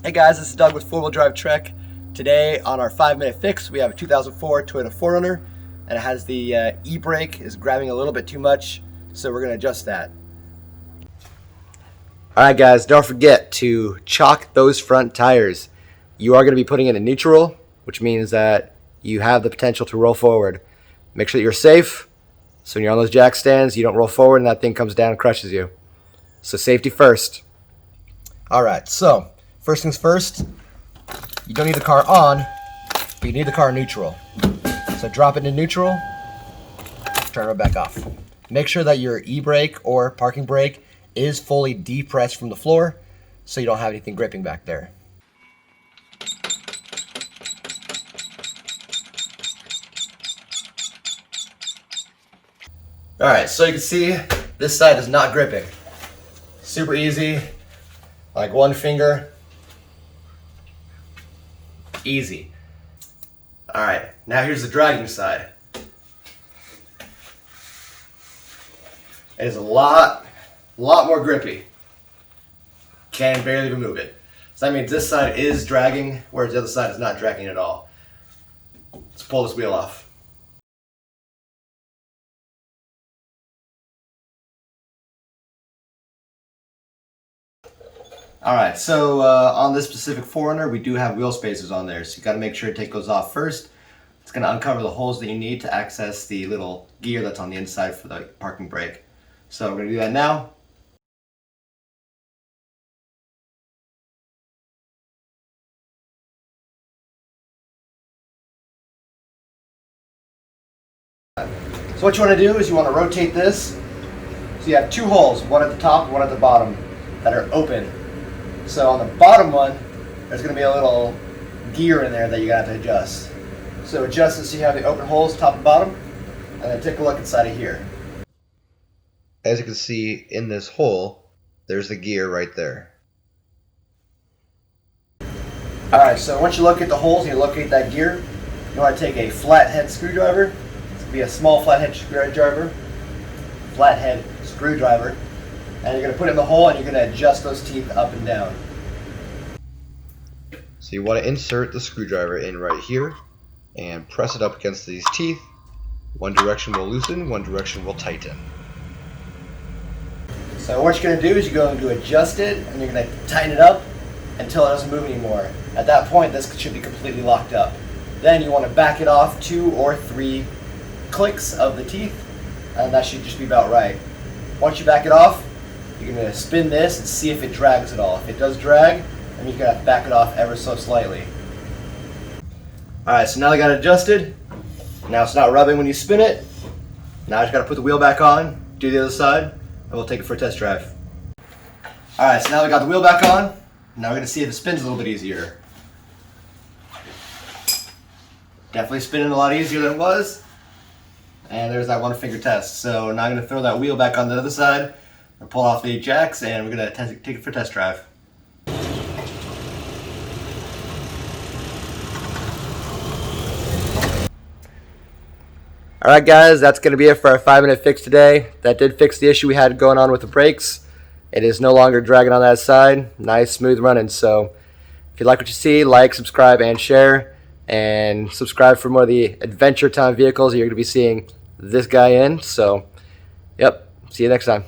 Hey guys, this is Doug with 4-Wheel Drive Trek. Today on our 5-minute fix, we have a 2004 Toyota 4Runner, and it has the e-brake is grabbing a little bit too much, so we're going to adjust that. Alright guys, don't forget to chalk those front tires. You are going to be putting it in neutral, which means that you have the potential to roll forward. Make sure that you're safe, so when you're on those jack stands, you don't roll forward and that thing comes down and crushes you. So safety first. Alright, so first things first, you don't need the car on, but you need the car neutral. So drop it in neutral, turn it back off. Make sure that your e-brake or parking brake is fully depressed from the floor so you don't have anything gripping back there. Alright, so you can see this side is not gripping. Super easy, like one finger. Easy. Alright, now here's the dragging side. It is a lot more grippy. Can barely even move it. So that means this side is dragging, whereas the other side is not dragging at all. Let's pull this wheel off. Alright, so on this specific 4Runner, we do have wheel spacers on there, so you got to make sure to take those off first. It's going to uncover the holes that you need to access the little gear that's on the inside for the parking brake. So we're going to do that now. So what you want to do is you want to rotate this. So you have two holes, one at the top and one at the bottom, that are open. So on the bottom one, there's going to be a little gear in there that you got to adjust. So adjust it so you have the open holes, top and bottom, and then take a look inside of here. As you can see in this hole, there's the gear right there. Alright, so once you locate the holes and you locate that gear, you want to take a flathead screwdriver. It's going to be a small flathead screwdriver. And you're going to put it in the hole and you're going to adjust those teeth up and down. So you want to insert the screwdriver in right here and press it up against these teeth. One direction will loosen, one direction will tighten. So what you're going to do is you're going to adjust it and you're going to tighten it up until it doesn't move anymore. At that point, this should be completely locked up. Then you want to back it off 2 or 3 clicks of the teeth, and that should just be about right. Once you back it off, you're going to spin this and see if it drags at all. If it does drag, then you're going to have to back it off ever so slightly. Alright, so now I got it adjusted. Now it's not rubbing when you spin it. Now I just got to put the wheel back on, do the other side, and we'll take it for a test drive. Alright, so now we got the wheel back on. Now we're going to see if it spins a little bit easier. Definitely spinning a lot easier than it was. And there's that one finger test. So now I'm going to throw that wheel back on the other side, and pull off the jacks, and we're going to take it for a test drive. Alright guys, that's going to be it for our 5-minute fix today. That did fix the issue we had going on with the brakes. It is no longer dragging on that side. Nice, smooth running. So if you like what you see, like, subscribe, and share. And subscribe for more of the Adventure Time vehicles you're going to be seeing this guy in. So, yep, see you next time.